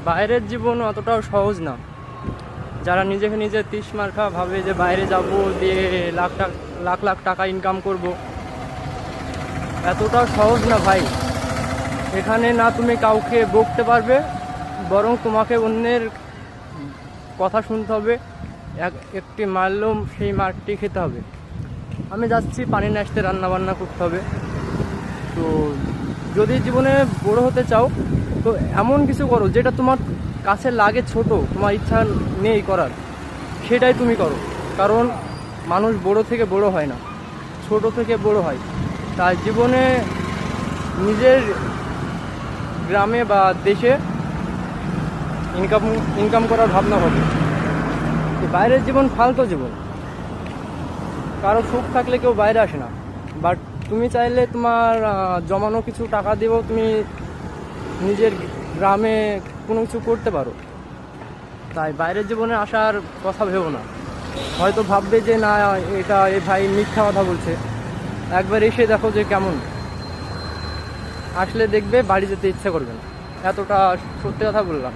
বাইরের জীবন অতটাও সহজ না। যারা নিজেকে নিজে 30 মার্কা ভাবে যে বাইরে যাব, দিয়ে লাখ লাখ টাকা ইনকাম করব, এতটাও সহজ না ভাই। এখানে না তুমি কাউকে বকতে পারবে, বরং তোমাকে অন্যের কথা শুনতে হবে, একটি মারলেও সেই মারটি খেতে হবে। আমি যাচ্ছি পানি নিয়ে আসতে, রান্নাবান্না করতে হবে। তো যদি জীবনে বড় হতে চাও, তো এমন কিছু করো যেটা তোমার কাছে লাগে ছোট, তোমার ইচ্ছা নেই করার, সেটাই তুমি করো। কারণ মানুষ বড় থেকে বড় হয় না, ছোট থেকে বড় হয়। তাই জীবনে নিজের গ্রামে বা দেশে ইনকাম করার ভাবনা হবে। বাইরের জীবন ফালতু জীবন। কারো সুখ থাকলে কেউ বাইরে আসে না। বাট তুমি চাইলে তোমার জমানো কিছু টাকা দিয়েও তুমি নিজের গ্রামে কোনো কিছু করতে পারো। তাই বাইরের জীবনে আসার কথা ভেবো না। হয়তো ভাববে যে না, এটা এ ভাই মিথ্যা কথা বলছে। একবার এসে দেখো যে কেমন, আসলে দেখবে বাড়ি যেতে ইচ্ছে করবে না। এতটা সত্যি কথা বললাম।